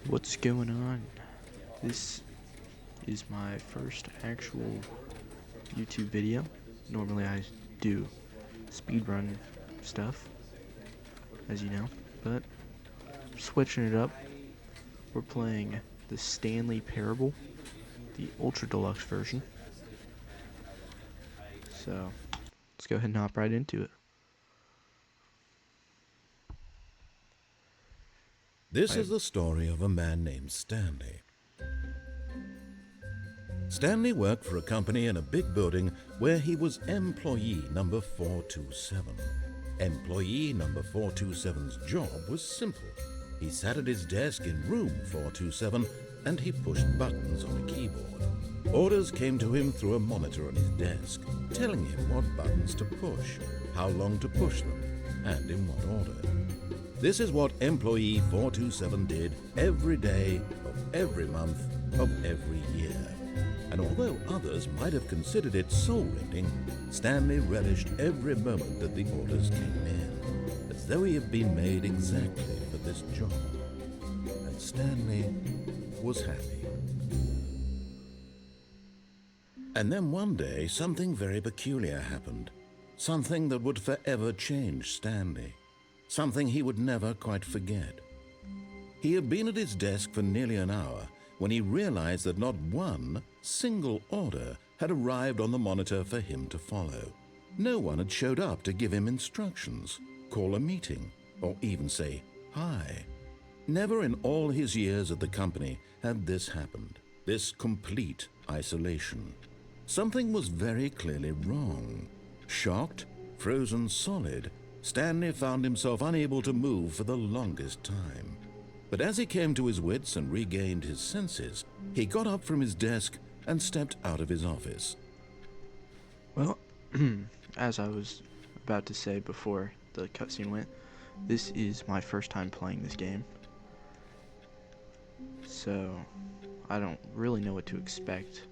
What's going on? This is my first actual YouTube video. Normally I do speedrun stuff, as you know, but switching it up. We're playing the Stanley Parable, the Ultra Deluxe version. So, let's go ahead and hop right into it. This is the story of a man named Stanley. Stanley worked for a company in a big building where he was employee number 427. Employee number 427's job was simple. He sat at his desk in room 427 and he pushed buttons on a keyboard. Orders came to him through a monitor on his desk, telling him what buttons to push, how long to push them, and in what order. This is what employee 427 did every day of every month of every year. And although others might have considered it soul-rending, Stanley relished every moment that the orders came in, as though he had been made exactly for this job. And Stanley was happy. And then one day, something very peculiar happened. Something that would forever change Stanley. Something he would never quite forget. He had been at his desk for nearly an hour when he realized that not one single order had arrived on the monitor for him to follow. No one had showed up to give him instructions, call a meeting, or even say hi. Never in all his years at the company had this happened, this complete isolation. Something was very clearly wrong. Shocked, frozen solid, Stanley found himself unable to move for the longest time. But as he came to his wits and regained his senses, he got up from his desk and stepped out of his office. Well, as I was about to say before the cutscene went, this is my first time playing this game. So, I don't really know what to expect.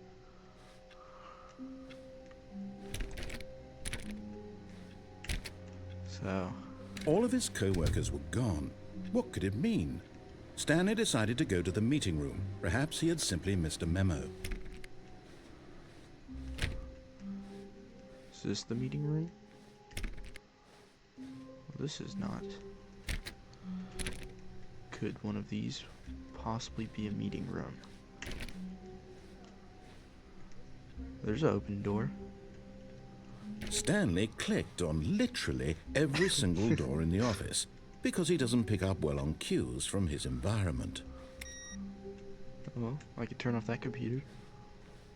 So, All of his co-workers were gone. What could it mean? Stanley decided to go to the meeting room. Perhaps he had simply missed a memo. is this the meeting room? Well, this is not. Could one of these possibly be a meeting room? There's an open door. Stanley clicked on literally every single door in the office because he doesn't pick up well on cues from his environment. Well, I could turn off that computer.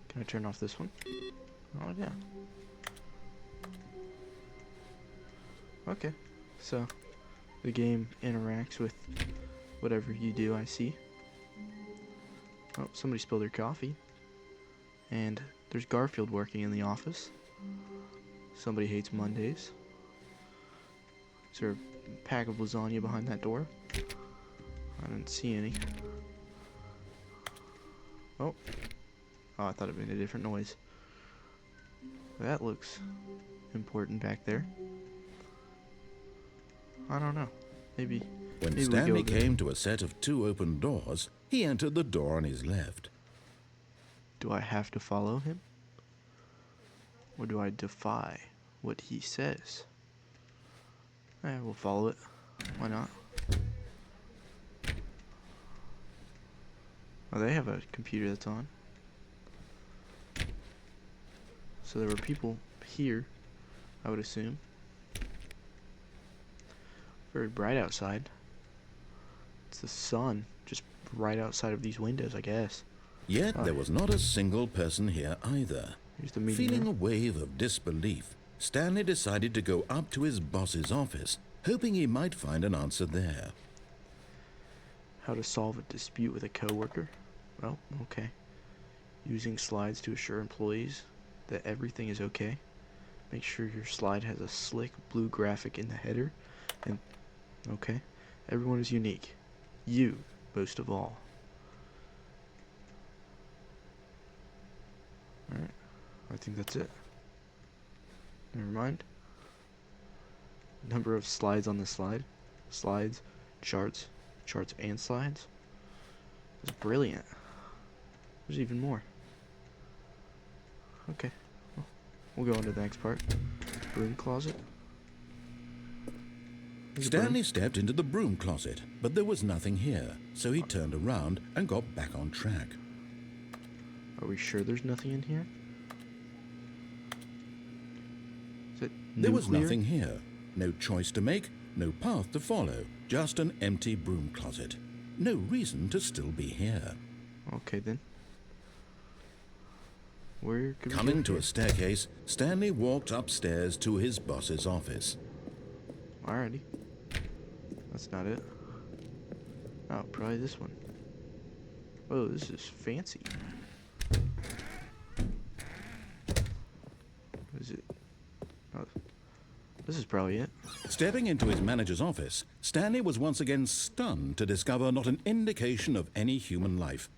Can I turn off this one? Oh, yeah. Okay, so the game interacts with whatever you do, I see. Oh, somebody spilled their coffee. And there's Garfield working in the office. Somebody hates Mondays. Is there a pack of lasagna behind that door? I didn't see any. Oh. Oh, I thought it made a different noise. That looks important back there. I don't know. Maybe When Stanley came to a set of two open doors, he entered the door on his left. Do I have to follow him? Or do I defy what he says? We'll follow it. Why not? Oh, they have a computer that's on. So there were people here, I would assume. Very bright outside. It's the sun just right outside of these windows, I guess. Yet there was not a single person here either. Here's the meeting Feeling room. a wave of disbelief, Stanley decided to go up to his boss's office, hoping he might find an answer there. How to solve a dispute with a coworker? Well, okay. Using slides to assure employees that everything is okay. Make sure your slide has a slick blue graphic in the header. And, okay. Everyone is unique. You, most of all. Alright. I think that's it. Never mind. Number of slides on the slide. Slides, charts, charts and slides. That's brilliant. There's even more. Okay. Well, we'll go on to the next part. Broom closet. Stanley stepped into the broom closet, but there was nothing here, so he turned around and got back on track. Are we sure there's nothing in here? Is it There was nuclear? nothing here. No choice to make, no path to follow, just an empty broom closet. No reason to still be here. Okay then. Where could we Coming go to here? a staircase, Stanley walked upstairs to his boss's office. Alrighty. That's not it. Oh, probably this one. Oh, this is fancy. What is it? Oh, this is probably it. Stepping into his manager's office, Stanley was once again stunned to discover not an indication of any human life.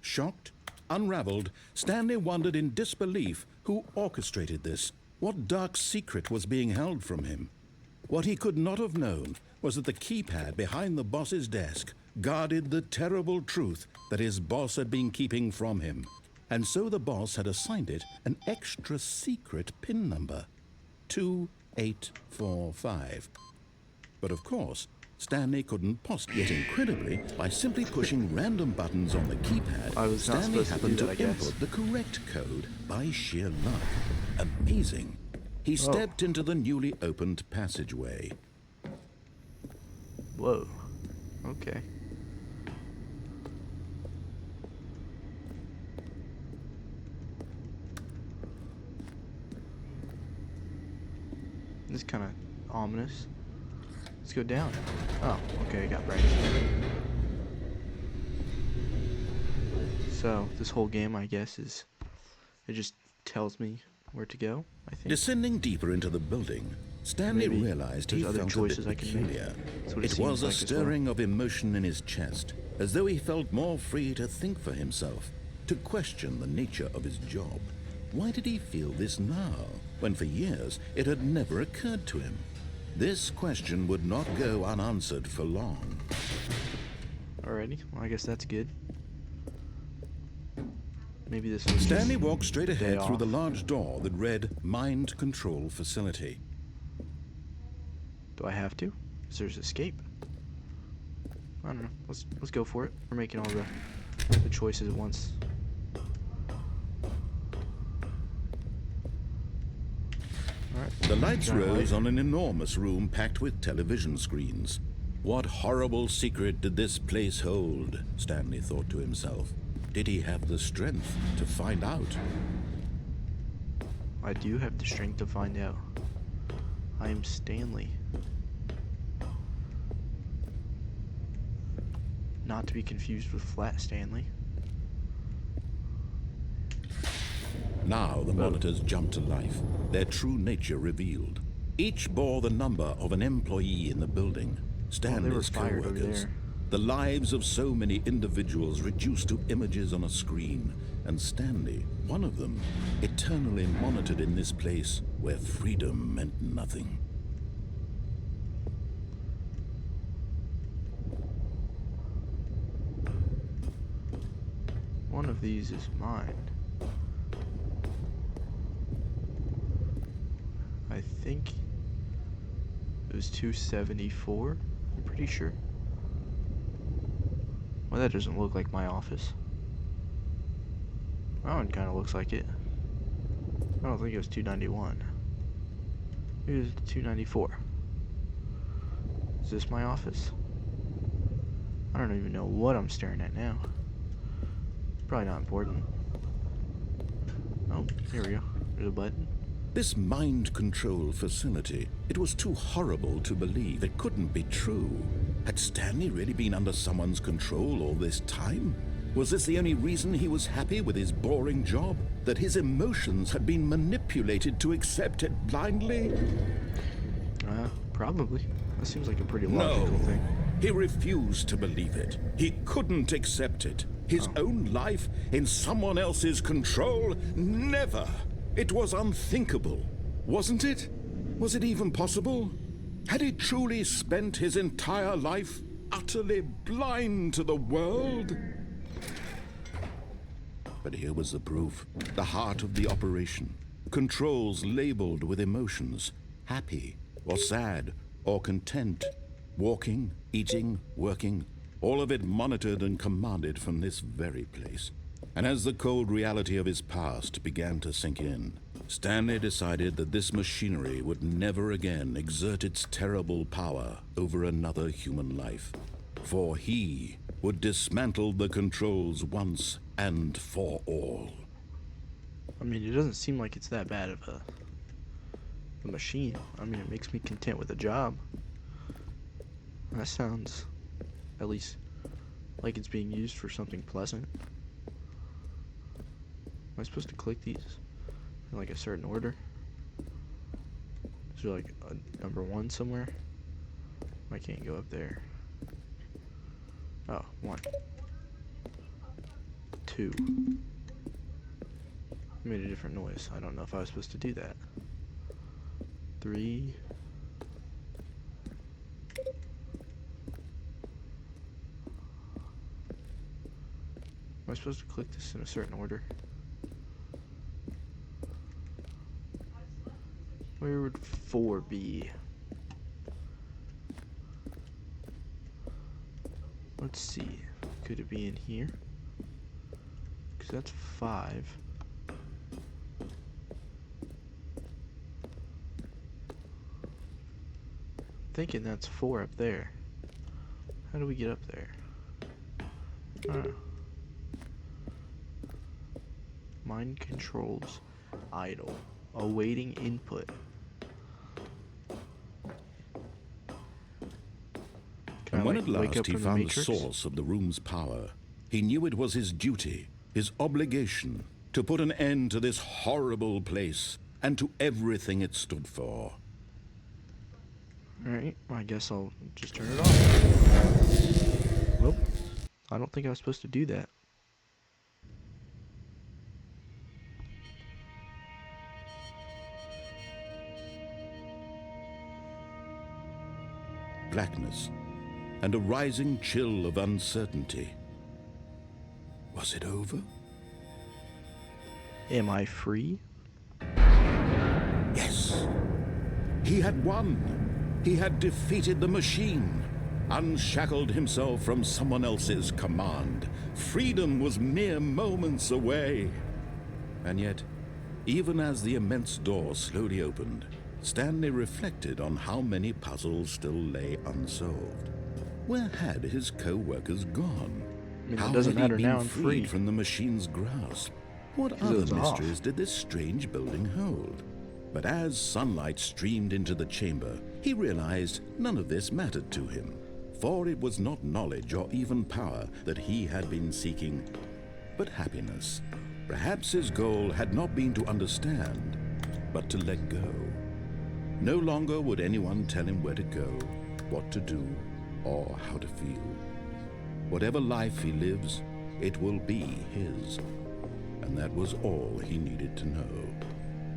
Shocked, unraveled, Stanley wondered in disbelief who orchestrated this, what dark secret was being held from him. What he could not have known was that the keypad behind the boss's desk guarded the terrible truth that his boss had been keeping from him. And so the boss had assigned it an extra secret PIN number, 2845. But of course, Stanley couldn't possibly. Yet incredibly, by simply pushing random buttons on the keypad, I was not Stanley supposed to do happened that, I to guess. input the correct code by sheer luck. Amazing. He stepped into the newly opened passageway. Whoa. Okay. This is kind of ominous. Let's go down. Oh, okay, it got bright. So, this whole game, I guess, is... It just tells me where to go, I think. Descending deeper into the building, Stanley Maybe realized he there's other felt a choices bit I can make. peculiar. That's what it It was seems a like as well. stirring of emotion in his chest, as though he felt more free to think for himself, to question the nature of his job. Why did he feel this now, when for years it had never occurred to him? This question would not go unanswered for long. Alrighty, well, I guess that's good. Maybe this was Stanley just walked straight a day ahead through the off. large door that read Mind Control Facility. Do I have to? Is there's escape? I don't know. Let's go for it. We're making all the choices at once. Alright. The lights Giant rose light. on an enormous room packed with television screens. What horrible secret did this place hold? Stanley thought to himself. Did he have the strength to find out? I do have the strength to find out. I am Stanley. Not to be confused with Flat Stanley. Now the monitors jumped to life, their true nature revealed. Each bore the number of an employee in the building, Stanley's fired over co-workers. there. The lives of so many individuals reduced to images on a screen, and Stanley, one of them, eternally monitored in this place where freedom meant nothing. One of these is mine. I think it was 274. I'm pretty sure. Well, that doesn't look like my office. That one kind of looks like it. I don't think it was 291. It was 294. Is this my office? I don't even know what I'm staring at now. Probably not important. Oh, here we go. There's a button. This mind control facility, it was too horrible to believe. It couldn't be true. Had Stanley really been under someone's control all this time? Was this the only reason he was happy with his boring job? That his emotions had been manipulated to accept it blindly? Probably. That seems like a pretty logical thing. He refused to believe it. He couldn't accept it. His own life in someone else's control? Never! It was unthinkable, wasn't it? Was it even possible? Had he truly spent his entire life utterly blind to the world? But here was the proof. The heart of the operation. Controls labeled with emotions. Happy, or sad, or content. Walking, eating, working. All of it monitored and commanded from this very place. And as the cold reality of his past began to sink in, Stanley decided that this machinery would never again exert its terrible power over another human life. For he would dismantle the controls once and for all. I mean, it doesn't seem like it's that bad of a machine. I mean, it makes me content with a job. That sounds, at least, like it's being used for something pleasant. Am I supposed to click these in like a certain order? Is there like a number 1 somewhere? I can't go up there. Oh, 1. 2. Made a different noise. I don't know if I was supposed to do that. 3. Am I supposed to click this in a certain order? Where would 4 be? Let's see. Could it be in here? Because that's 5. Thinking that's 4 up there. How do we get up there? Oh. Mind controls idle. Awaiting input. And when at last he found the source of the room's power, he knew it was his duty, his obligation, to put an end to this horrible place and to everything it stood for. Alright, I guess I'll just turn it off. Well, I don't think I was supposed to do that. Blackness and a rising chill of uncertainty. Was it over? Am I free? Yes. He had won. He had defeated the machine, unshackled himself from someone else's command. Freedom was mere moments away. And yet, even as the immense door slowly opened, Stanley reflected on how many puzzles still lay unsolved. Where had his co-workers gone? I mean, How it doesn't had he matter been now, I'm freed free. from the machine's grasp? What 'Cause it other was off. mysteries did this strange building hold? But as sunlight streamed into the chamber, he realized none of this mattered to him, for it was not knowledge or even power that he had been seeking, but happiness. Perhaps his goal had not been to understand, but to let go. No longer would anyone tell him where to go, what to do, or how to feel. Whatever life he lives, it will be his. And that was all he needed to know.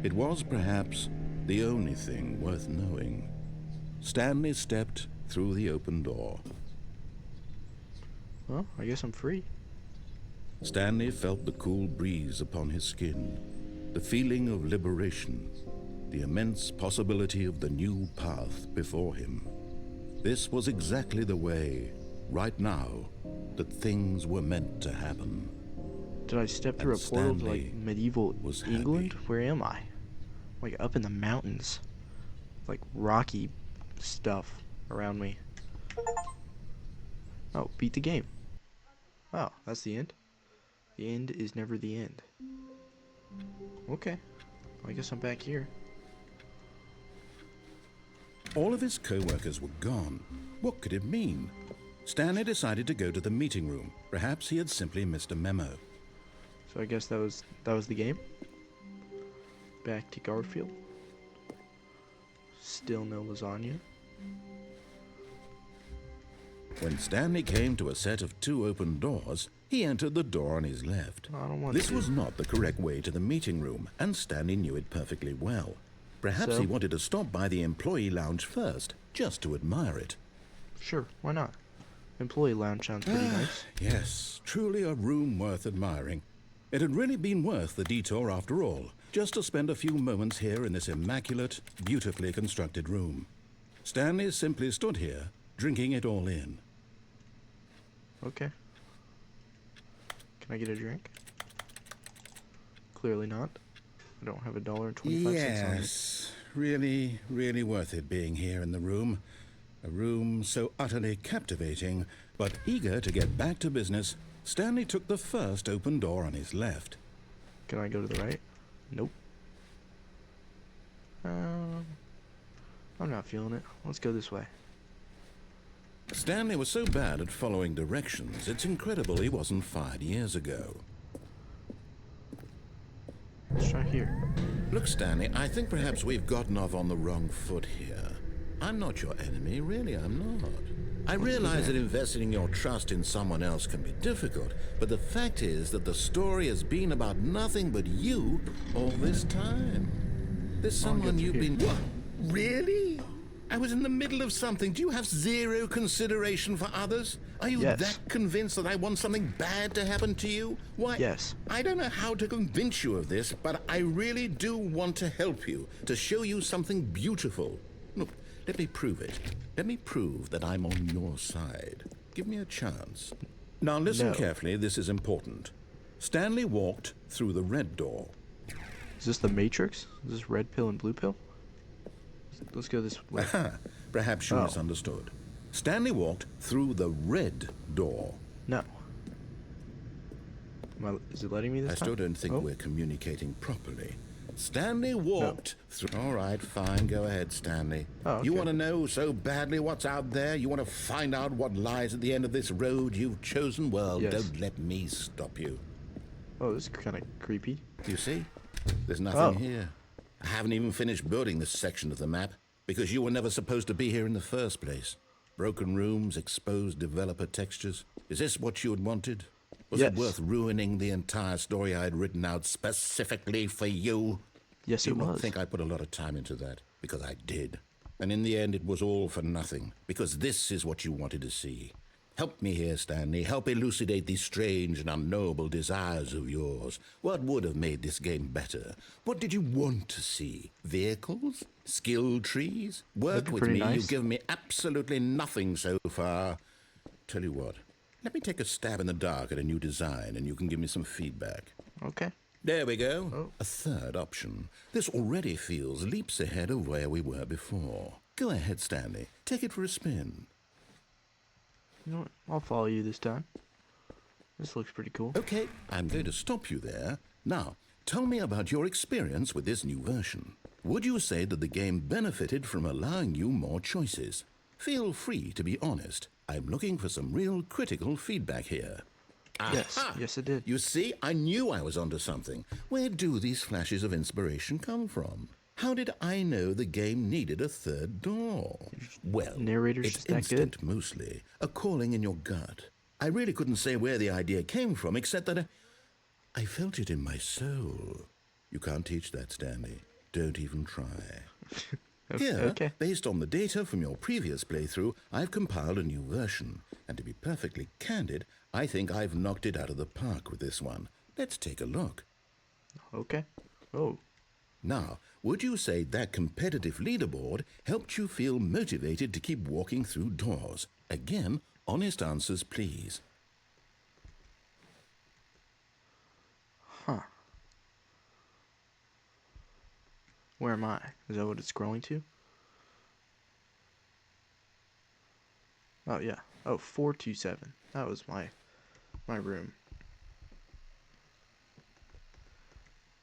It was perhaps the only thing worth knowing. Stanley stepped through the open door. Well, I guess I'm free. Stanley felt the cool breeze upon his skin, the feeling of liberation, the immense possibility of the new path before him. This was exactly the way, right now, that things were meant to happen. Did I step through a And portal to Stanley like medieval was England? happy. Where am I? Like up in the mountains. Like rocky stuff around me. Oh, beat the game. Oh, that's the end? The end is never the end. Okay. I guess I'm back here. All of his co-workers were gone. What could it mean? Stanley decided to go to the meeting room. Perhaps he had simply missed a memo. So I guess that was the game. Back to Garfield. Still no lasagna. When Stanley came to a set of 2 open doors, he entered the door on his left. I don't want This to. was not the correct way to the meeting room, and Stanley knew it perfectly well. Perhaps So? he wanted to stop by the employee lounge first, just to admire it. Sure, why not? Employee lounge sounds pretty nice. Yes, truly a room worth admiring. It had really been worth the detour after all, just to spend a few moments here in this immaculate, beautifully constructed room. Stanley simply stood here, drinking it all in. Okay. Can I get a drink? Clearly not. I don't have $1.25 on me. Yes, really, really worth it being here in the room. A room so utterly captivating, but eager to get back to business, Stanley took the first open door on his left. Can I go to the right? Nope. I'm not feeling it. Let's go this way. Stanley was so bad at following directions, it's incredible he wasn't fired years ago. Let's try here. Look, Stanley, I think perhaps we've gotten off on the wrong foot here. I'm not your enemy, really, I'm not. I realize that investing your trust in someone else can be difficult, but the fact is that the story has been about nothing but you all this time. There's someone you've been... What? Really? I was in the middle of something. Do you have zero consideration for others? Are you that convinced that I want something bad to happen to you? Why? Yes. I don't know how to convince you of this, but I really do want to help you, to show you something beautiful. Look, let me prove it. Let me prove that I'm on your side. Give me a chance. Now listen carefully, this is important. Stanley walked through the red door. Is this the Matrix? Is this red pill and blue pill? Let's go this way. Perhaps you misunderstood. Stanley walked through the red door. No. Is it letting me this time? I still don't think we're communicating properly. Stanley walked through... All right, fine. Go ahead, Stanley. Oh, okay. You want to know so badly what's out there? You want to find out what lies at the end of this road you've chosen? Well, don't let me stop you. Oh, this is kind of creepy. You see? There's nothing here. I haven't even finished building this section of the map because you were never supposed to be here in the first place. Broken rooms, exposed developer textures. Is this what you had wanted? Was it worth ruining the entire story I had written out specifically for you? Yes, it was. You won't think I put a lot of time into that, because I did. And in the end, it was all for nothing, because this is what you wanted to see. Help me here, Stanley. Help elucidate these strange and unknowable desires of yours. What would have made this game better? What did you want to see? Vehicles? Skill trees? Work with me. Nice. You've given me absolutely nothing so far. Tell you what. Let me take a stab in the dark at a new design, and you can give me some feedback. Okay. There we go. A third option. This already feels leaps ahead of where we were before. Go ahead, Stanley. Take it for a spin. You know what? I'll follow you this time. This looks pretty cool. Okay, I'm going to stop you there. Now, tell me about your experience with this new version. Would you say that the game benefited from allowing you more choices? Feel free to be honest. I'm looking for some real critical feedback here. Yes, it did. You see, I knew I was onto something. Where do these flashes of inspiration come from? How did I know the game needed a third door? Well, it's instinct mostly, a calling in your gut. I really couldn't say where the idea came from, except that I felt it in my soul. You can't teach that, Stanley. Don't even try. Here, based on the data from your previous playthrough, I've compiled a new version. And to be perfectly candid, I think I've knocked it out of the park with this one. Let's take a look. Okay. Oh. Now, would you say that competitive leaderboard helped you feel motivated to keep walking through doors? Again, honest answers, please. Huh. Where am I? Is that what it's scrolling to? Oh, yeah. Oh, 427. That was my room.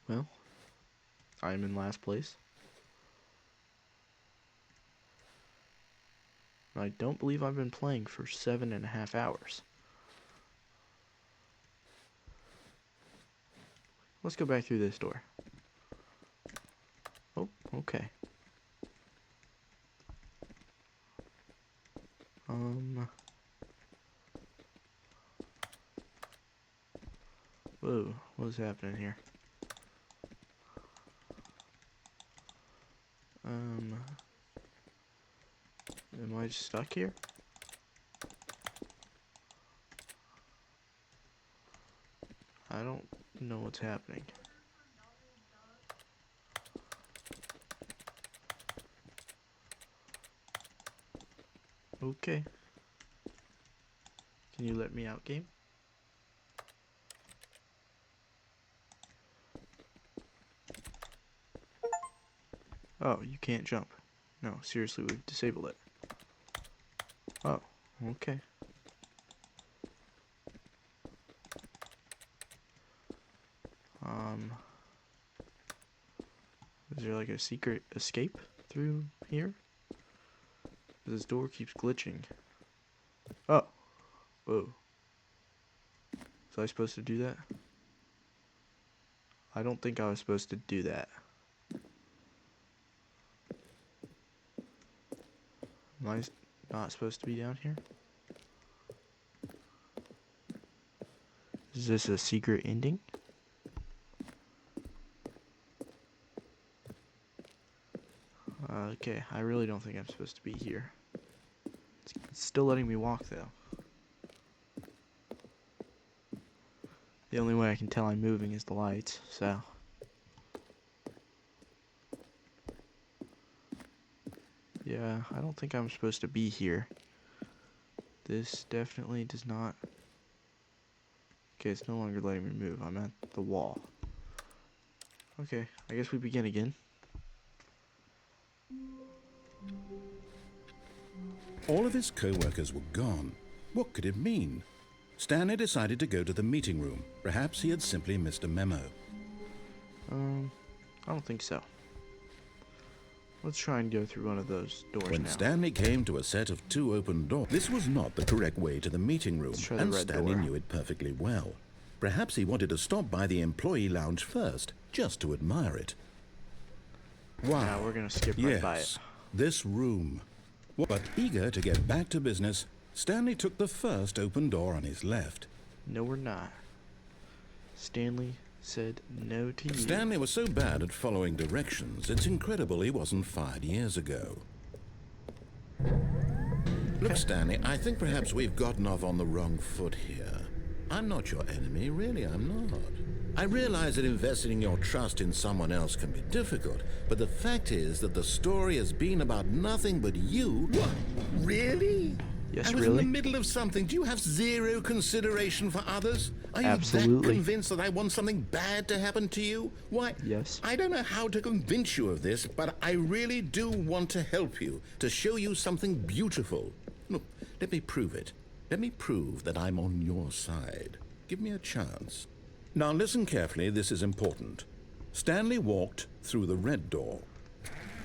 Well, I'm in last place. I don't believe I've been playing for 7.5 hours. Let's go back through this door. Oh, okay. Whoa, what's happening here? Am I stuck here? I don't know what's happening. Okay. Can you let me out, game? Oh, you can't jump. No, seriously, we've disabled it. Oh, okay. Is there like a secret escape through here? This door keeps glitching. Oh, whoa. Was I supposed to do that? I don't think I was supposed to do that. Am I not supposed to be down here? Is this a secret ending? Okay, I really don't think I'm supposed to be here. It's still letting me walk though. The only way I can tell I'm moving is the lights, so. Yeah, I don't think I'm supposed to be here. This definitely does not. Okay, it's no longer letting me move. I'm at the wall. Okay, I guess we begin again. All of his co-workers were gone. What could it mean? Stanley decided to go to the meeting room. Perhaps he had simply missed a memo. I don't think so. Let's try and go through one of those doors When now. Stanley came to a set of 2 open doors, this was not the correct way to the meeting room, Let's try the and red Stanley door. knew it perfectly well. Perhaps he wanted to stop by the employee lounge first, just to admire it. Wow. Now we're gonna skip right Yes, by it. this room. But eager to get back to business, Stanley took the first open door on his left. No, we're not. Stanley said no to you. Stanley was so bad at following directions, it's incredible he wasn't fired years ago. Look, Stanley, I think perhaps we've gotten off on the wrong foot here. I'm not your enemy, really, I'm not. I realize that investing your trust in someone else can be difficult, but the fact is that the story has been about nothing but you. What? Really? Yes, I was really? in the middle of something. Do you have zero consideration for others? Are you that Absolutely. convinced that I want something bad to happen to you? Why? Yes. I don't know how to convince you of this, but I really do want to help you, to show you something beautiful. Look, let me prove it. Let me prove that I'm on your side. Give me a chance. Now listen carefully, this is important. Stanley walked through the red door.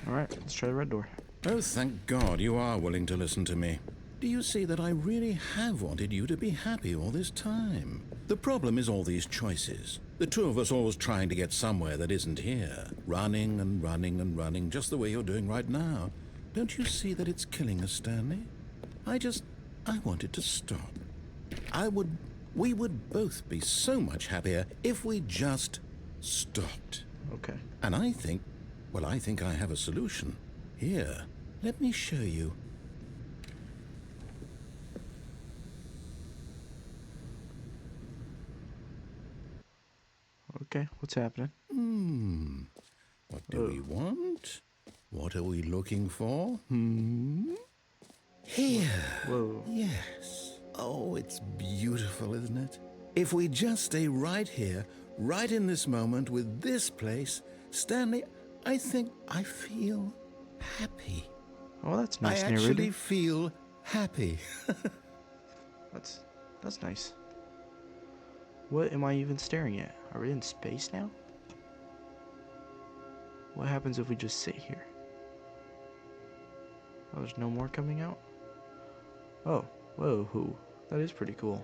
Alright, let's try the red door. Oh, thank God you are willing to listen to me. Do you see that I really have wanted you to be happy all this time? The problem is all these choices. The two of us always trying to get somewhere that isn't here. Running and running and running, just the way you're doing right now. Don't you see that it's killing us, Stanley? I want it to stop. We would both be so much happier if we just stopped. Okay. And I think I have a solution. Here, let me show you. Okay, what's happening? What do we want? What are we looking for? Here. Whoa. Yes. Oh, it's beautiful, isn't it? If we just stay right here, right in this moment with this place, Stanley, I think I feel happy. Oh, that's nice I narrating. actually feel happy. That's nice. What am I even staring at? Are we in space now? What happens if we just sit here? Oh, there's no more coming out? Oh, whoa, that is pretty cool.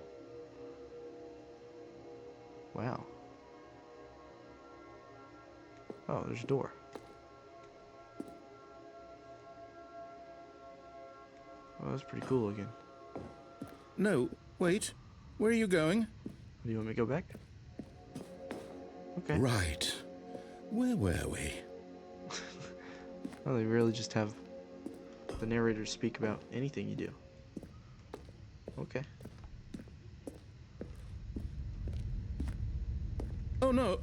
Wow. Oh, there's a door. Oh, that's pretty cool looking. No, wait. Where are you going? Do you want me to go back? Okay. Right. Where were we? Oh, they really just have the narrator speak about anything you do. Okay. no.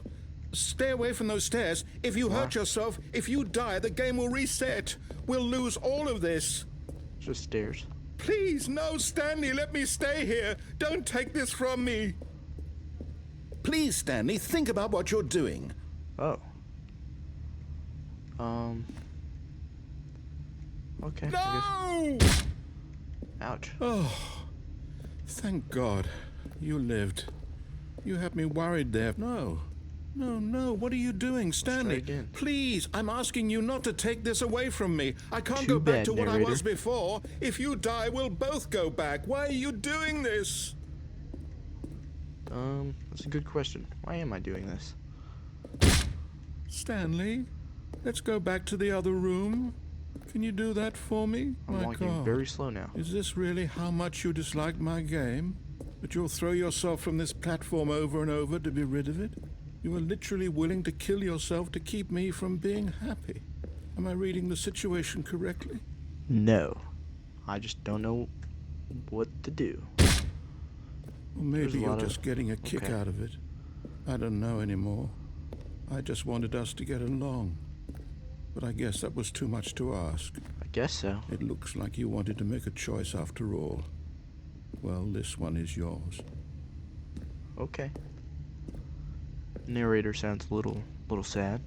Stay away from those stairs. If you hurt yourself, if you die, the game will reset. We'll lose all of this. Just stairs. Please, no, Stanley, let me stay here. Don't take this from me. Please, Stanley, think about what you're doing. Oh. Okay. No! Ouch. Oh, thank God. You lived. You had me worried there. No. No, what are you doing, Stanley? again. Please, I'm asking you not to take this away from me. I can't Too go back bad, to what I narrator. was before. If you die, we'll both go back. Why are you doing this? That's a good question. Why am I doing this? Stanley, let's go back to the other room. Can you do that for me? I'm My walking God. very slow now. Is this really how much you dislike my game? That you'll throw yourself from this platform over and over to be rid of it? You are literally willing to kill yourself to keep me from being happy. Am I reading the situation correctly? No. I just don't know what to do. Or maybe There's a you're lot of- just getting a kick okay. out of it. I don't know anymore. I just wanted us to get along. But I guess that was too much to ask. I guess so. It looks like you wanted to make a choice after all. Well, this one is yours. Okay. Narrator sounds a little sad.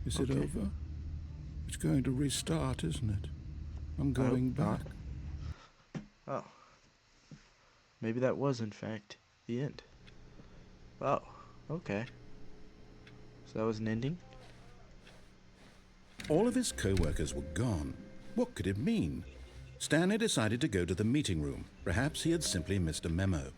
Is it Okay. over? It's going to restart, isn't it? I'm going not. back. Oh. Maybe that was, in fact, the end. Oh, okay. So that was an ending? All of his co-workers were gone. What could it mean? Stanley decided to go to the meeting room. Perhaps he had simply missed a memo.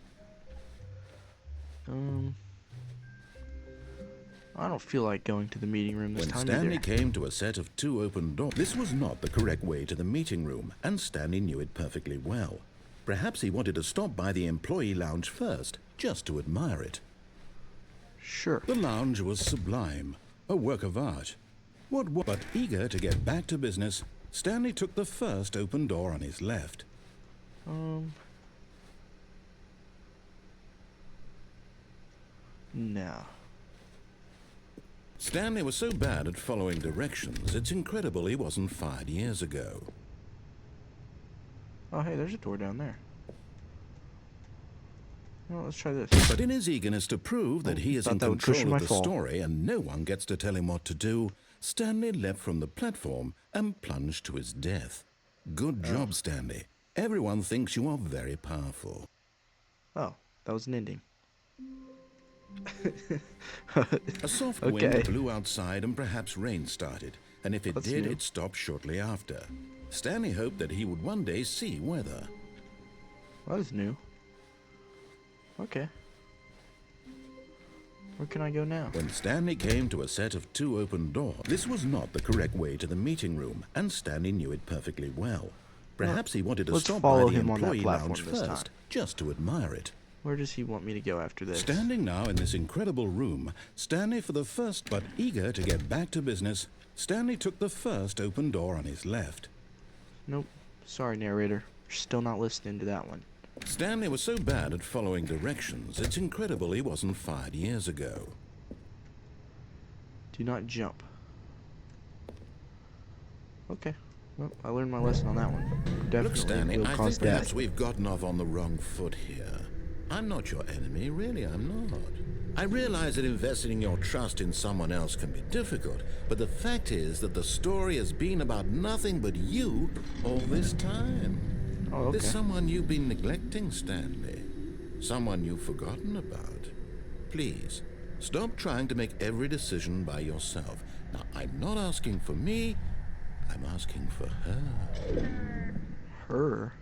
I don't feel like going to the meeting room this When time Stanley either. came to a set of 2 open doors, this was not the correct way to the meeting room, and Stanley knew it perfectly well. Perhaps he wanted to stop by the employee lounge first, just to admire it. Sure. The lounge was sublime, a work of art. But eager to get back to business, Stanley took the first open door on his left. No. Stanley was so bad at following directions, it's incredible he wasn't fired years ago. Oh, hey, there's a door down there. Well, let's try this. But in his eagerness to prove that he is thought in that would cushion control my of the fall. story and no one gets to tell him what to do, Stanley leapt from the platform and plunged to his death. Good job, Stanley. Everyone thinks you are very powerful. Oh, that was an ending. A soft Okay. wind blew outside and perhaps rain started, and if it That's did, new. it stopped shortly after. Stanley hoped that he would one day see weather. That was new. Okay. Where can I go now? When Stanley came to a set of 2 open doors, this was not the correct way to the meeting room, and Stanley knew it perfectly well. Perhaps he wanted to let's stop by follow the him on that employee platform lounge this first, time. just to admire it. Where does he want me to go after this? Standing now in this incredible room, Stanley for the first, but eager to get back to business, Stanley took the first open door on his left. Nope. Sorry, narrator. You're still not listening to that one. Stanley was so bad at following directions, it's incredible he wasn't fired years ago. Do not jump. Okay. Well, I learned my lesson on that one. Definitely Look, Stanley, will I cause think perhaps death. we've gotten off on the wrong foot here. I'm not your enemy, really, I'm not. I realize that investing your trust in someone else can be difficult, but the fact is that the story has been about nothing but you all this time. Oh, okay. There's someone you've been neglecting, Stanley. Someone you've forgotten about. Please, stop trying to make every decision by yourself. Now, I'm not asking for me, I'm asking for her. Her?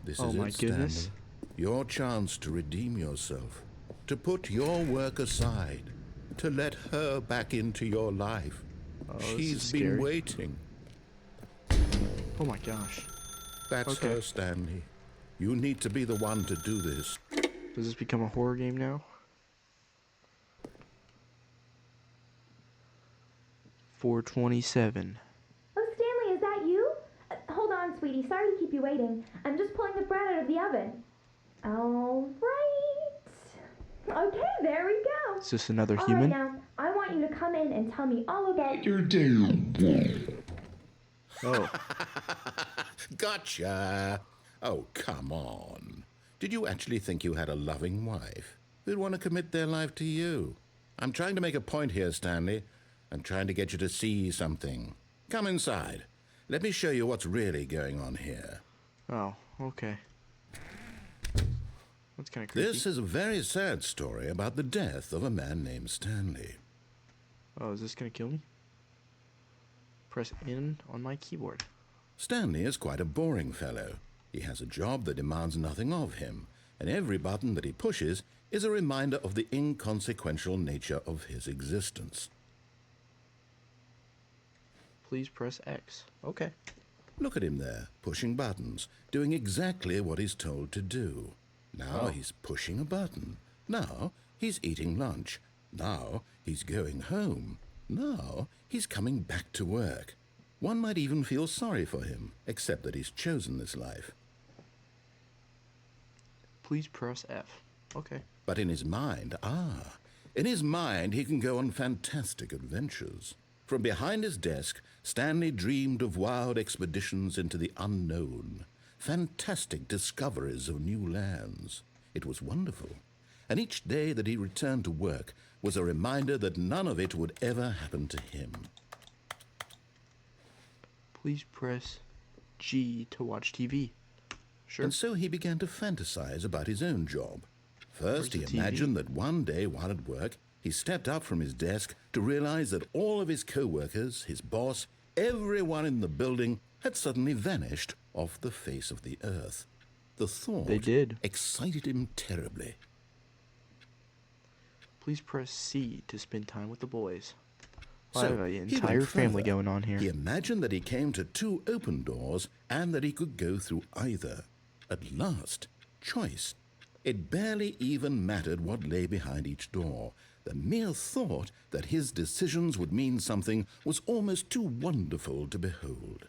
This Oh is my it, goodness. Stanley. Your chance to redeem yourself, to put your work aside, to let her back into your life. Oh, this is She's been scary. waiting. Oh my gosh. That's Okay. her, Stanley. You need to be the one to do this. Does this become a horror game now? 427. Oh, Stanley, is that you? Hold on, sweetie. Sorry to keep you waiting. I'm just pulling the bread out of the oven. All right. Okay, there we go. Is this another All human? right, now, I want you to come in and tell me all about your Oh, Gotcha! Oh, come on. Did you actually think you had a loving wife who'd want to commit their life to you? I'm trying to make a point here, Stanley. I'm trying to get you to see something. Come inside. Let me show you what's really going on here. oh, okay. That's kind of creepy. This is a very sad story about the death of a man named Stanley. Oh, is this gonna kill me? Press N on my keyboard. Stanley is quite a boring fellow. He has a job that demands nothing of him, and every button that he pushes is a reminder of the inconsequential nature of his existence. Please press X. Okay. Look at him there, pushing buttons, doing exactly what he's told to do. Now he's pushing a button. Now he's eating lunch. Now he's going home. Now he's coming back to work. One might even feel sorry for him, except that he's chosen this life. Please press F. Okay. But in his mind, he can go on fantastic adventures. From behind his desk, Stanley dreamed of wild expeditions into the unknown, fantastic discoveries of new lands. It was wonderful. And each day that he returned to work was a reminder that none of it would ever happen to him. Please press G to watch TV. Sure. And so he began to fantasize about his own job. First, he Where's the TV? imagined that one day while at work, he stepped up from his desk to realize that all of his co-workers, his boss, everyone in the building had suddenly vanished off the face of the earth. The thought They did. excited him terribly. Please press C to spend time with the boys. I So have an he went entire family further. going on here. He imagined that he came to 2 open doors and that he could go through either. At last, choice. It barely even mattered what lay behind each door. The mere thought that his decisions would mean something was almost too wonderful to behold.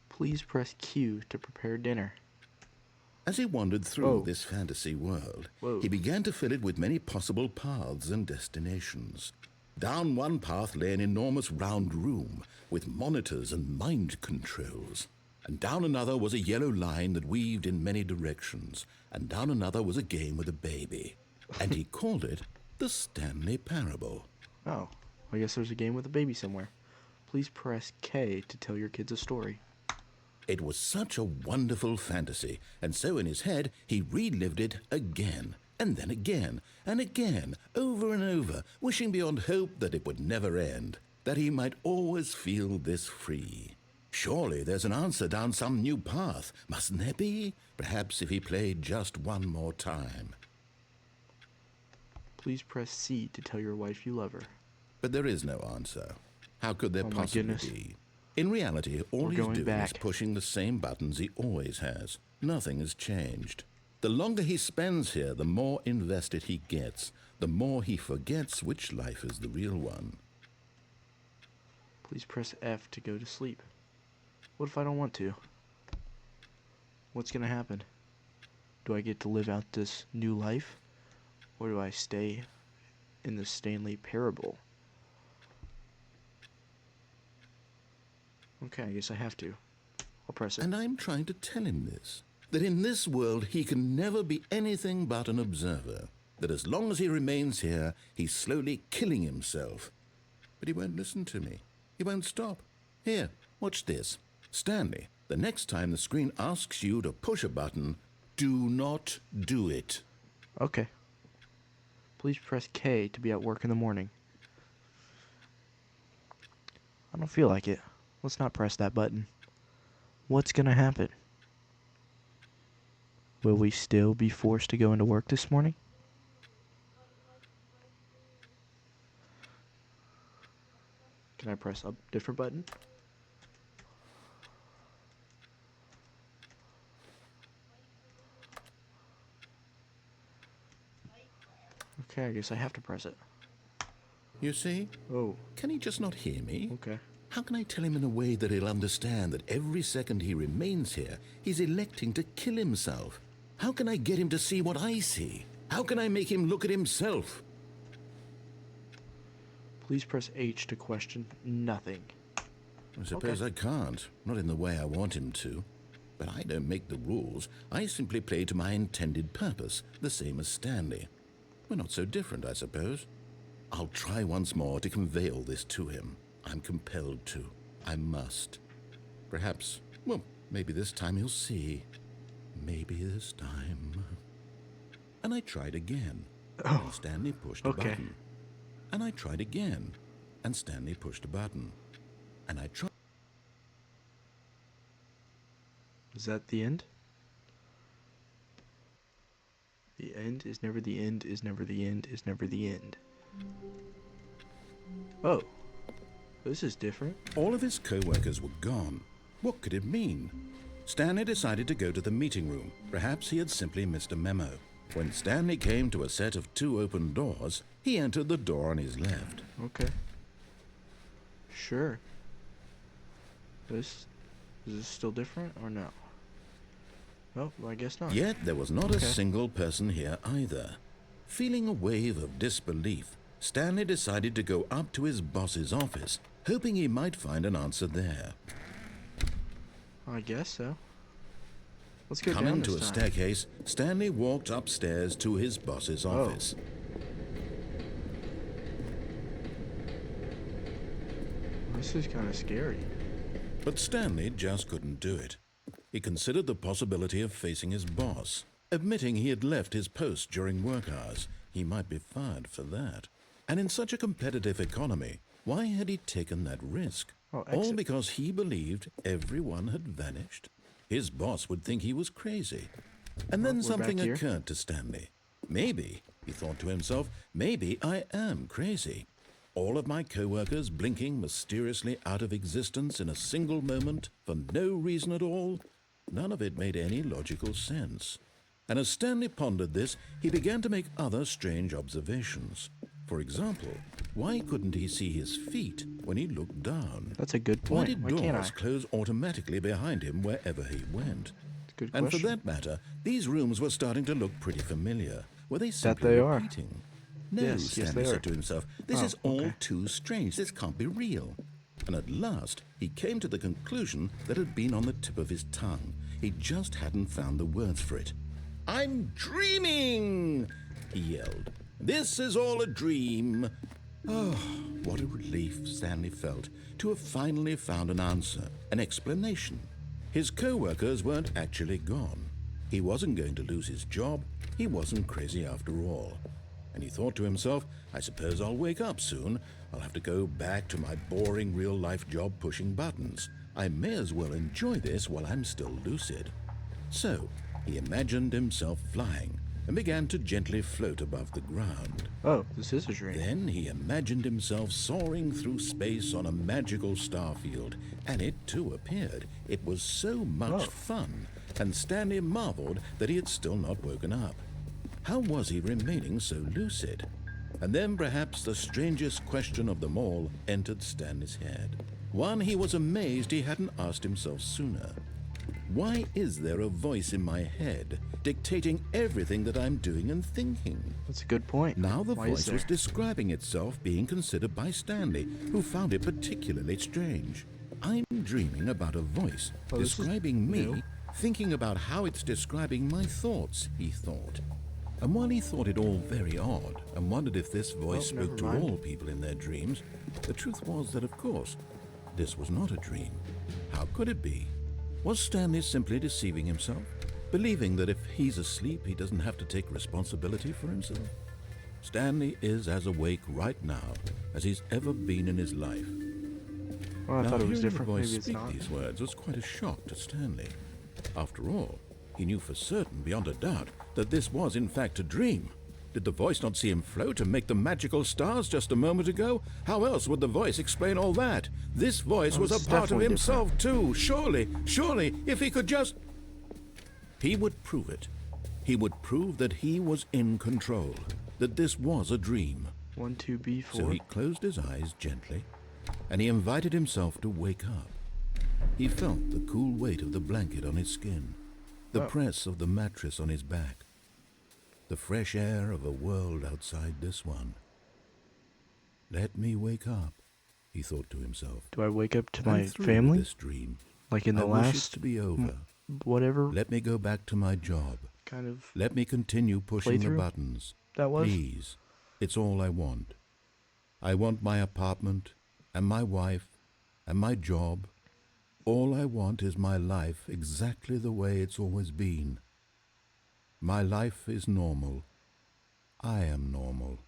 Please press Q to prepare dinner. As he wandered through Whoa. this fantasy world, Whoa. he began to fill it with many possible paths and destinations. Down one path lay an enormous round room with monitors and mind controls. And down another was a yellow line that weaved in many directions. And down another was a game with a baby. And he called it the Stanley Parable. Oh, I guess there's a game with a baby somewhere. Please press K to tell your kids a story. It was such a wonderful fantasy, and so in his head he relived it again, and then again, and again, over and over, wishing beyond hope that it would never end, that he might always feel this free. Surely there's an answer down some new path, mustn't there be? Perhaps if he played just one more time. Please press C to tell your wife you love her. But there is no answer. How could there Oh my possibly goodness. be? In reality, all We're he's going doing is back. pushing the same buttons he always has. Nothing has changed. The longer he spends here, the more invested he gets, the more he forgets which life is the real one. Please press F to go to sleep. What if I don't want to? What's gonna happen? Do I get to live out this new life? Or do I stay in the Stanley Parable? Okay, I guess I have to. I'll press it. And I'm trying to tell him this, that in this world he can never be anything but an observer, that as long as he remains here, he's slowly killing himself. But he won't listen to me. He won't stop. Here, watch this. Stanley, the next time the screen asks you to push a button, do not do it. Okay. Please press K to be at work in the morning. I don't feel like it. Let's not press that button. What's gonna happen? Will we still be forced to go into work this morning? Can I press a different button? Okay, I guess I have to press it. You see? Oh, Can he just not hear me? okay. How can I tell him in a way that he'll understand that every second he remains here, he's electing to kill himself? How can I get him to see what I see? How can I make him look at himself? Please press H to question nothing. I suppose I can't. Not in the way I want him to. But I don't make the rules. I simply play to my intended purpose, the same as Stanley. We're not so different, I suppose. I'll try once more to convey all this to him. I'm compelled to. I must. Perhaps, well, maybe this time he'll see. Maybe this time. And I tried again. Oh, And Stanley pushed a button. And I tried again. And Stanley pushed a button. And I tried. Is that the end? The end is never the end, is never the end, is never the end. Oh. This is different. All of his co-workers were gone. What could it mean? Stanley decided to go to the meeting room. Perhaps he had simply missed a memo. When Stanley came to a set of 2 open doors, he entered the door on his left. Okay. Sure. Is this still different or no? Oh, well, I guess not. Yet there was not a single person here either. Feeling a wave of disbelief, Stanley decided to go up to his boss's office, hoping he might find an answer there. I guess so. Let's go Coming down to this a time. staircase, Stanley walked upstairs to his boss's office. This is kind of scary. But Stanley just couldn't do it. He considered the possibility of facing his boss. Admitting he had left his post during work hours, he might be fired for that. And in such a competitive economy, why had he taken that risk? All because he believed everyone had vanished? His boss would think he was crazy. And then something occurred to Stanley. Maybe, he thought to himself, maybe I am crazy. All of my co-workers blinking mysteriously out of existence in a single moment for no reason at all. None of it made any logical sense. And as Stanley pondered this, he began to make other strange observations. For example, why couldn't he see his feet when he looked down? That's a good point. Why did Why can't doors I? close automatically behind him wherever he went? Good And question. for that matter, these rooms were starting to look pretty familiar. Were they simply they are. repeating? No, Yes, Stanley they are. said to himself, this is all too strange. This can't be real. And at last, he came to the conclusion that had been on the tip of his tongue. He just hadn't found the words for it. I'm dreaming, he yelled. This is all a dream. Oh, what a relief Stanley felt to have finally found an answer, an explanation. His co-workers weren't actually gone. He wasn't going to lose his job. He wasn't crazy after all. And he thought to himself, I suppose I'll wake up soon. I'll have to go back to my boring real-life job pushing buttons. I may as well enjoy this while I'm still lucid. So, he imagined himself flying and began to gently float above the ground. Oh, this is a dream. Then he imagined himself soaring through space on a magical starfield, and it too appeared. It was so much fun, and Stanley marveled that he had still not woken up. How was he remaining so lucid? And then perhaps the strangest question of them all entered Stanley's head. One he was amazed he hadn't asked himself sooner. Why is there a voice in my head dictating everything that I'm doing and thinking? That's a good point. Now the Why is voice there? was describing itself being considered by Stanley, who found it particularly strange. I'm dreaming about a voice this is describing me, new. thinking about how it's describing my thoughts, he thought. And while he thought it all very odd and wondered if this voice Well, spoke to never mind. all people in their dreams, the truth was that, of course, this was not a dream. How could it be? Was Stanley simply deceiving himself, believing that if he's asleep, he doesn't have to take responsibility for himself? Stanley is as awake right now as he's ever been in his life. Well, I Now, thought it was hearing different. the voice Maybe it's speak not. these words was quite a shock to Stanley. After all, he knew for certain, beyond a doubt, that this was in fact a dream. Did the voice not see him float and make the magical stars just a moment ago? How else would the voice explain all that? This voice was this a is part of definitely himself too. Surely, if he could just... He would prove it. He would prove that he was in control, that this was a dream. 1, 2, B4. So he closed his eyes gently and he invited himself to wake up. He felt the cool weight of the blanket on his skin, the press of the mattress on his back, the fresh air of a world outside this one. Let me wake up, he thought to himself. Do I wake up to I'm my through family? with this dream. Like in the I wish it last to be over. whatever Let me go back to my job. kind of Let me continue pushing the playthrough buttons. that was? Please. It's all I want. I want my apartment, and my wife, and my job. All I want is my life exactly the way it's always been. My life is normal. I am normal.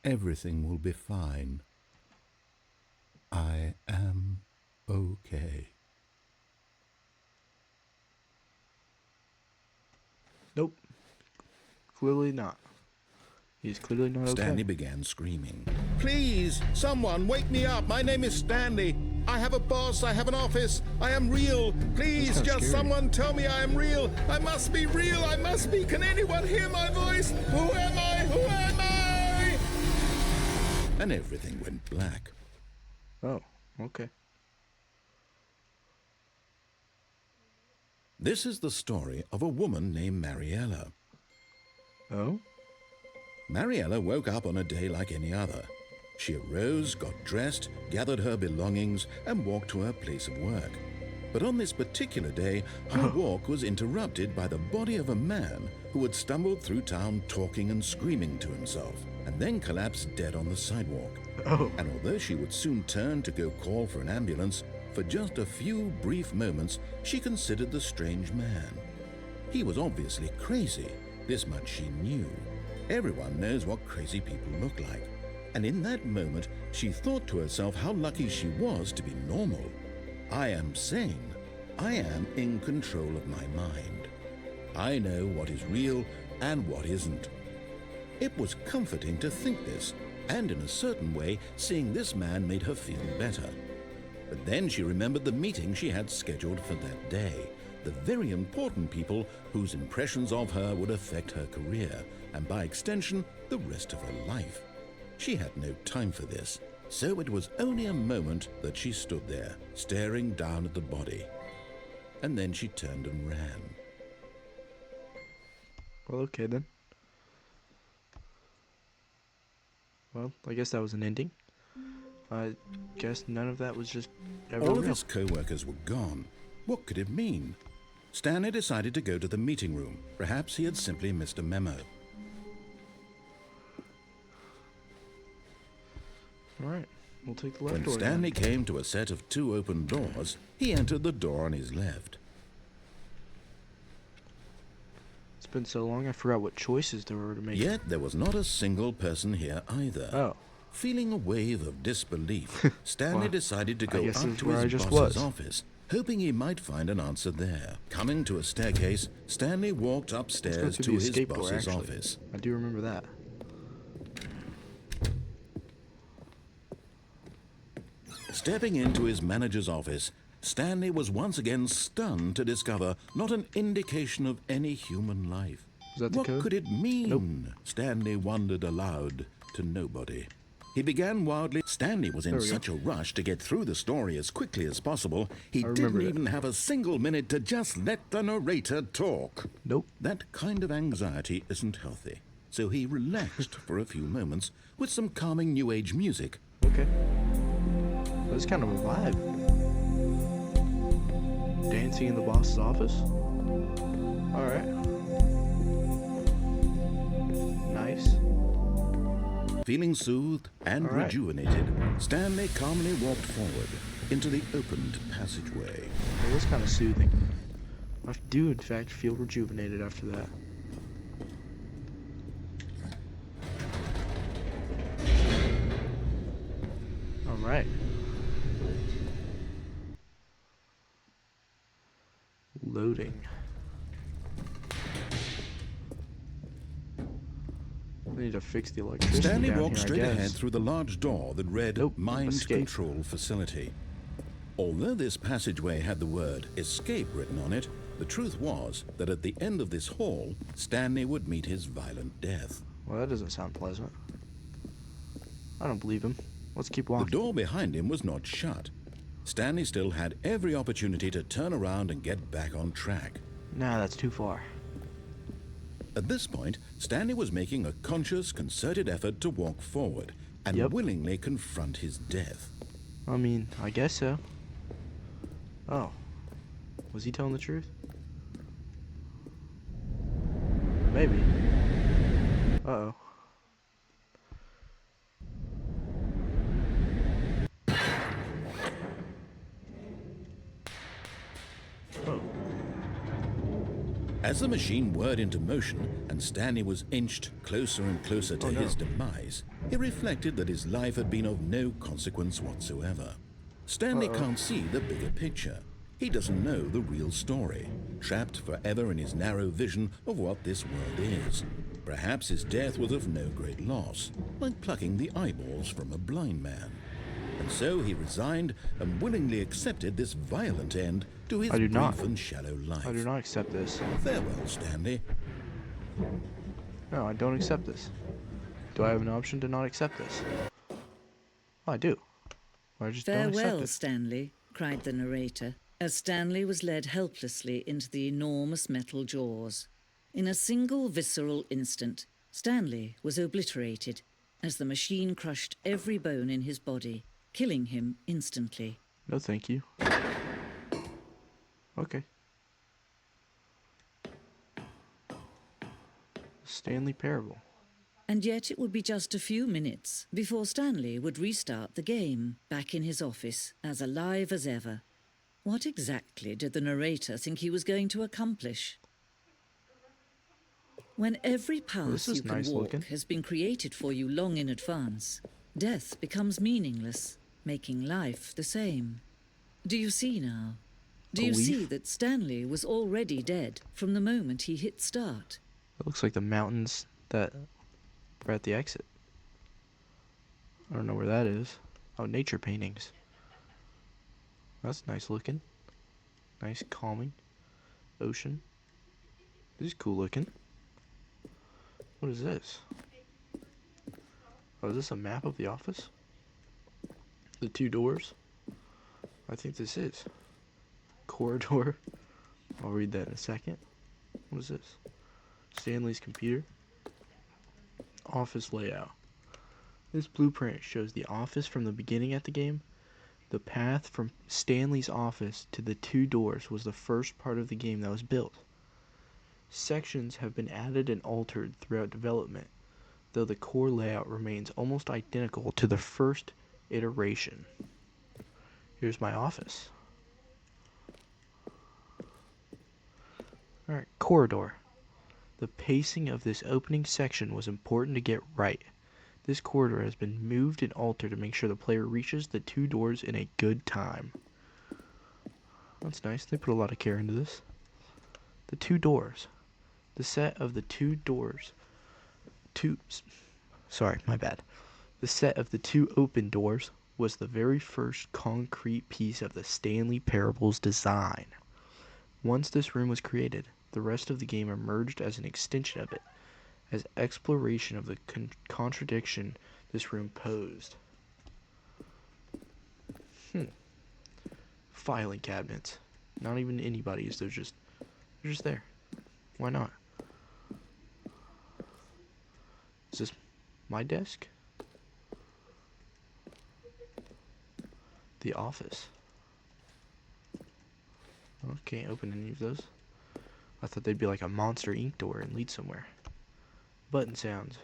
Everything will be fine. I am okay. Nope. Clearly not. He's clearly not okay. Stanley began screaming. Please, someone, wake me up. My name is Stanley. I have a boss. I have an office. I am real. Please, That's kinda just scary. someone tell me I am real. I must be real. I must be. Can anyone hear my voice? Who am I? Who am I? And everything went black. Oh, okay. This is the story of a woman named Mariella. Oh? Mariella woke up on a day like any other. She arose, got dressed, gathered her belongings, and walked to her place of work. But on this particular day, her walk was interrupted by the body of a man who had stumbled through town talking and screaming to himself, and then collapsed dead on the sidewalk. Oh. And although she would soon turn to go call for an ambulance, for just a few brief moments, she considered the strange man. He was obviously crazy. This much she knew. Everyone knows what crazy people look like. And in that moment, she thought to herself how lucky she was to be normal. I am sane. I am in control of my mind. I know what is real and what isn't. It was comforting to think this, and in a certain way, seeing this man made her feel better. But then she remembered the meeting she had scheduled for that day, the very important people whose impressions of her would affect her career, and by extension, the rest of her life. She had no time for this, so it was only a moment that she stood there, staring down at the body. And then she turned and ran. Well, okay then. Well, I guess that was an ending. I guess none of that was just ever All of real. his co-workers were gone. What could it mean? Stanley decided to go to the meeting room. Perhaps he had simply missed a memo. Alright, we'll take the left When door. Stanley came to a set of 2 open doors, he entered the door on his left. It's been so long I forgot what choices there were to make. Yet there was not a single person here either. Oh. Feeling a wave of disbelief, Stanley Well, decided to I go guess up it's to where I his just boss's was. office, hoping he might find an answer there. Coming to a staircase, Stanley walked Let's upstairs go to the his escape door, boss's actually. office. I do remember that. Stepping into his manager's office, Stanley was once again stunned to discover not an indication of any human life. Was that the What code? could it mean? Stanley wondered aloud to nobody. He began wildly. Stanley was in There we go. such a rush to get through the story as quickly as possible, he I didn't remember it. even have a single minute to just let the narrator talk. Nope. That kind of anxiety isn't healthy, so he relaxed for a few moments with some calming New Age music. Okay. That's kind of a vibe. Dancing in the boss's office? Alright. Nice. Feeling soothed and All right. rejuvenated, Stanley calmly walked forward into the opened passageway. It was kind of soothing. I do, in fact, feel rejuvenated after that. Alright. Loading. We need to fix the electricity Stanley down walked here, I straight ahead guess. through the large door that read Nope, Mind escape. Control Facility. Although this passageway had the word escape written on it, the truth was that at the end of this hall, Stanley would meet his violent death. Well, that doesn't sound pleasant. I don't believe him. Let's keep The walking. door behind him was not shut. Stanley still had every opportunity to turn around and get back on track. Nah, that's too far. At this point, Stanley was making a conscious, concerted effort to walk forward and Yep. willingly confront his death. I mean, I guess so. Oh. Was he telling the truth? Maybe. Uh-oh. Oh. As the machine whirred into motion and Stanley was inched closer and closer to Oh, no. his demise, he reflected that his life had been of no consequence whatsoever. Stanley can't see the bigger picture. He doesn't know the real story, trapped forever in his narrow vision of what this world is. Perhaps his death was of no great loss, like plucking the eyeballs from a blind man. And so he resigned and willingly accepted this violent end to his I do brief not. and shallow life. I do not accept this. Farewell, Stanley. No, I don't accept this. Do I have an option to not accept this? Oh, I do. I just don't accept Farewell, it. Stanley, cried the narrator, as Stanley was led helplessly into the enormous metal jaws. In a single visceral instant, Stanley was obliterated as the machine crushed every bone in his body, killing him instantly. No, thank you. Okay. Stanley Parable. And yet it would be just a few minutes before Stanley would restart the game, back in his office, as alive as ever. What exactly did the narrator think he was going to accomplish? When every path this is you can nice walk looking. has been created for you long in advance, death becomes meaningless, making life the same. Do you see now? Do A you leaf? see that Stanley was already dead from the moment he hit start? It looks like the mountains that are at the exit. I don't know where that is. Oh, nature paintings. That's nice looking. Nice, calming. Ocean. This is cool looking. What is this? Oh, is this a map of the office? The two doors? I think this is. Corridor. I'll read that in a second. What is this? Stanley's computer. Office layout. This blueprint shows the office from the beginning at the game. The path from Stanley's office to the two doors was the first part of the game that was built. Sections have been added and altered throughout development, though the core layout remains almost identical to the first iteration. Here's my office. Alright, corridor. The pacing of this opening section was important to get right. This corridor has been moved and altered to make sure the player reaches the two doors in a good time. That's nice. They put a lot of care into this. The two doors. The set of the two doors. Sorry, my bad. The set of the two open doors was the very first concrete piece of the Stanley Parable's design. Once this room was created, the rest of the game emerged as an extension of it, as exploration of the contradiction this room posed. Filing cabinets. Not even anybody's, they're just there. Why not? Is this my desk? The office. Oh, can't open any of those. I thought they'd be like a Monster Inc. door and lead somewhere. Button sounds.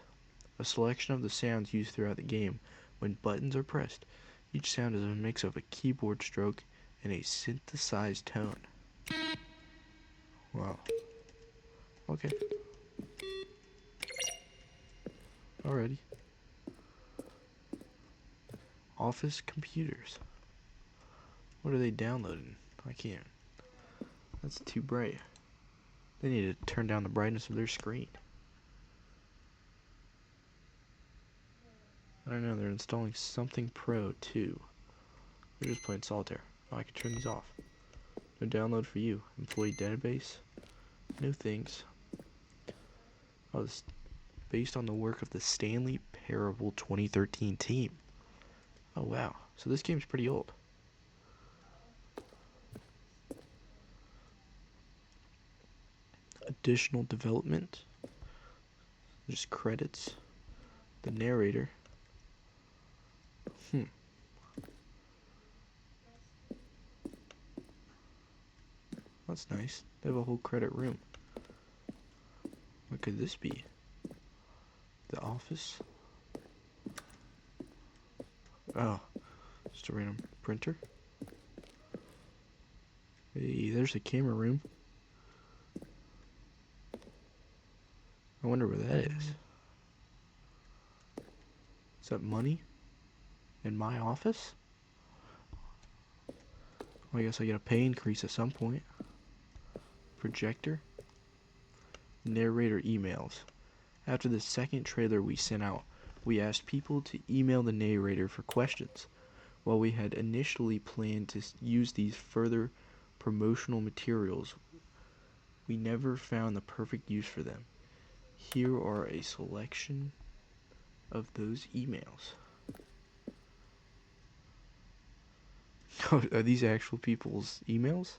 A selection of the sounds used throughout the game. When buttons are pressed, each sound is a mix of a keyboard stroke and a synthesized tone. Wow. Okay. Alrighty. Office computers. What are they downloading? I can't. That's too bright. They need to turn down the brightness of their screen. I don't know, they're installing something pro too. They're just playing solitaire. Oh, I can turn these off. No download for you. Employee database. New things. Oh, this based on the work of the Stanley Parable 2013 team. Oh wow, so this game's pretty old. Additional development. Just credits. The narrator. That's nice. They have a whole credit room. What could this be? The office? Oh, just a random printer. Hey, there's a camera room. I wonder where that is. Is that money? In my office? Well, I guess I get a pay increase at some point. Projector. Narrator emails. After the second trailer we sent out, we asked people to email the narrator for questions. While we had initially planned to use these further promotional materials, we never found the perfect use for them. Here are a selection of those emails. Are these actual people's emails?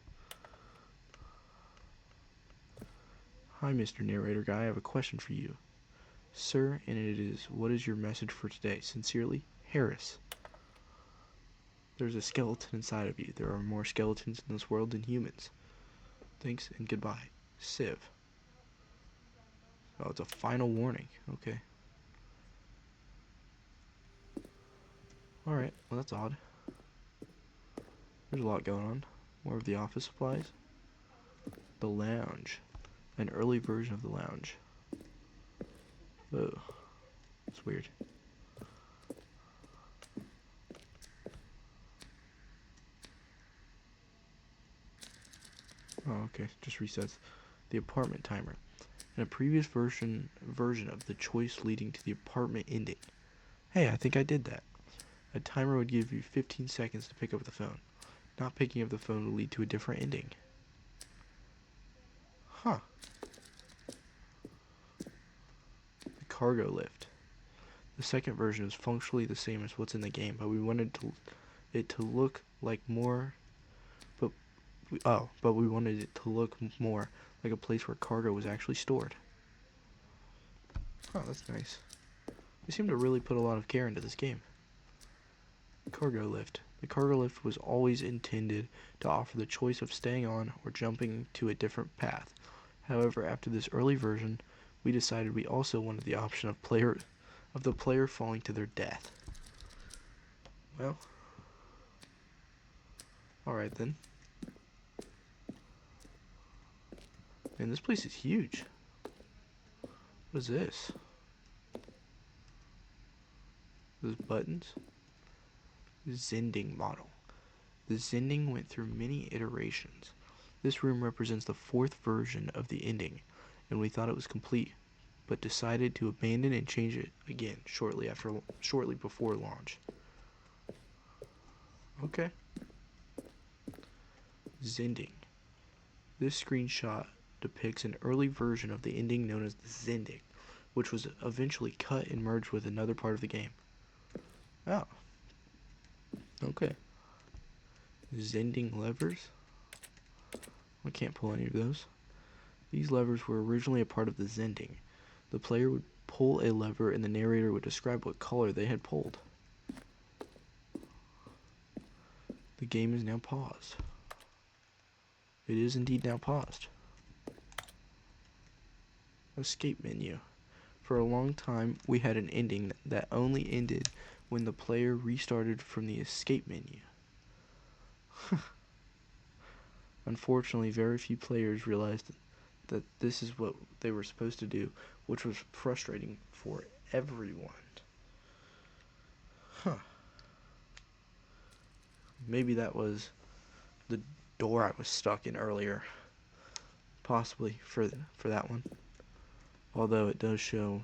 Hi, Mr. Narrator Guy, I have a question for you. Sir, and it is, what is your message for today? Sincerely, Harris. There's a skeleton inside of you. There are more skeletons in this world than humans. Thanks and goodbye. Civ. Oh, it's a final warning. Okay. Alright, well that's odd. There's a lot going on. More of the office supplies. The lounge. An early version of the lounge. Oh, it's weird. Oh, okay, just resets. The apartment timer. In a previous version of the choice leading to the apartment ending. Hey, I think I did that. A timer would give you 15 seconds to pick up the phone. Not picking up the phone will lead to a different ending. Huh. The cargo lift. The second version is functionally the same as what's in the game, but we wanted it to look like more. But we wanted it to look more like a place where cargo was actually stored. Oh, that's nice. They seem to really put a lot of care into this game. Cargo lift. The cargo lift was always intended to offer the choice of staying on or jumping to a different path. However, after this early version, we decided we also wanted the option of the player falling to their death. Well, alright then. Man, this place is huge. What is this? Those buttons? Zending model. The Zending went through many iterations. This room represents the fourth version of the ending, and we thought it was complete, but decided to abandon and change it again shortly before launch. Okay. Zending. This screenshot depicts an early version of the ending known as the Zending, which was eventually cut and merged with another part of the game. Oh. Okay. Zending levers. I can't pull any of those. These levers were originally a part of the Zending. The player would pull a lever and the narrator would describe what color they had pulled. The game is now paused. It is indeed now paused. Escape menu. For a long time, we had an ending that only ended when the player restarted from the escape menu. Unfortunately, very few players realized that this is what they were supposed to do, which was frustrating for everyone. Huh. Maybe that was the door I was stuck in earlier. Possibly for that one. Although it does show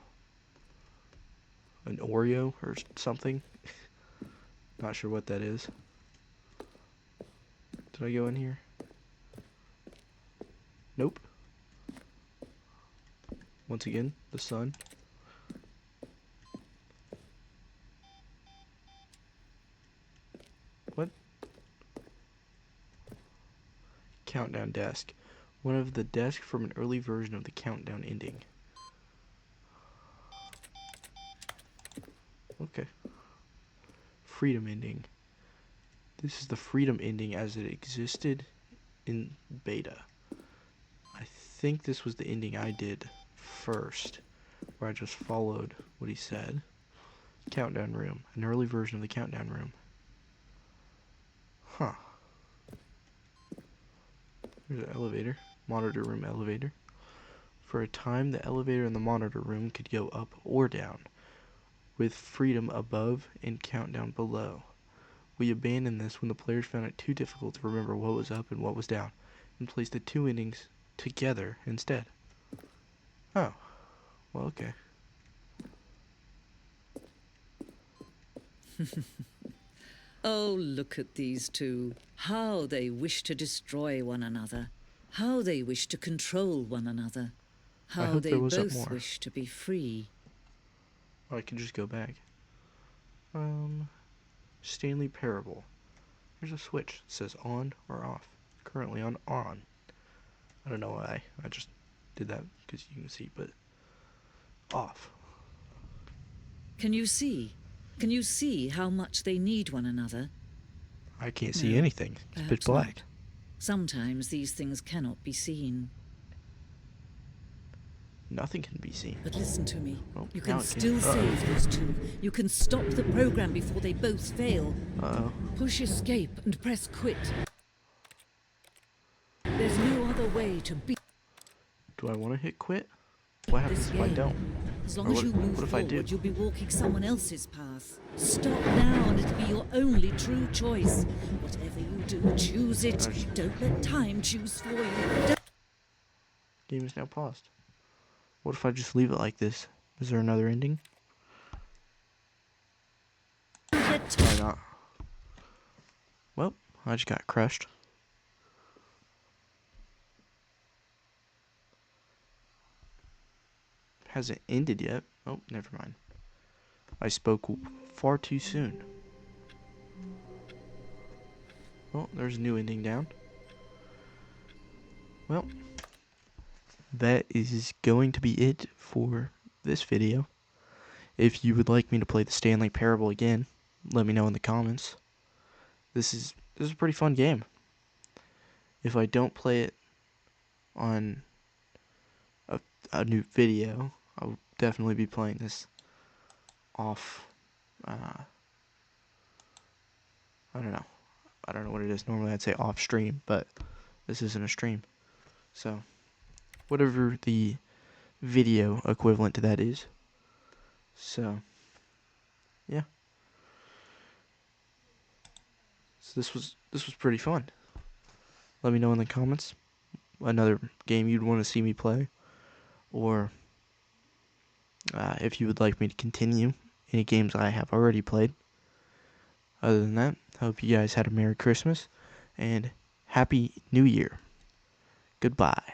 an Oreo or something. Not sure what that is. Did I go in here? Nope. Once again, the sun. Countdown desk. One of the desks from an early version of the countdown ending. Okay. Freedom ending. This is the freedom ending as it existed in beta. I think this was the ending I did first, where I just followed what he said. Countdown room. An early version of the countdown room. Huh. There's an elevator. Monitor room elevator. For a time, the elevator in the monitor room could go up or down, with freedom above and countdown below. We abandoned this when the players found it too difficult to remember what was up and what was down, and placed the two endings together instead. Oh. Well, okay. Oh, look at these two. How they wish to destroy one another. How they wish to control one another. I How hope they there was both more. wish to be free. Or I can just go back. Stanley Parable. There's a switch. It says on or off. Currently on. I don't know why. I just did that because you can see, but off. Can you see? Can you see how much they need one another? I can't see No, anything. It's pitch perhaps black. not. Sometimes these things cannot be seen. Nothing can be seen. But listen to me. Oh, You now can it can. still save those two. You can stop the program before they both fail. Uh-oh. Push escape and press quit. There's no other way to beat Do I want to hit quit? What happens this if I game. don't? As long Or as what- you move what if I do? forward, you'll be walking someone else's path. Stop now and it'll be your only true choice. Whatever you do, choose it. Don't let time choose for you. Game is now paused. What if I just leave it like this? Is there another ending? Don't let Probably not. Well, I just got crushed. Hasn't ended yet. Oh, never mind. I spoke far too soon. Well, there's a new ending down. Well, that is going to be it for this video. If you would like me to play the Stanley Parable again, let me know in the comments. This is a pretty fun game. If I don't play it on a new video, I'll definitely be playing this off. I don't know. I don't know what it is. Normally I'd say off stream, but this isn't a stream. So, whatever the video equivalent to that is. So, yeah. So this was pretty fun. Let me know in the comments another game you'd want to see me play, or if you would like me to continue any games I have already played. Other than that, I hope you guys had a Merry Christmas and Happy New Year. Goodbye.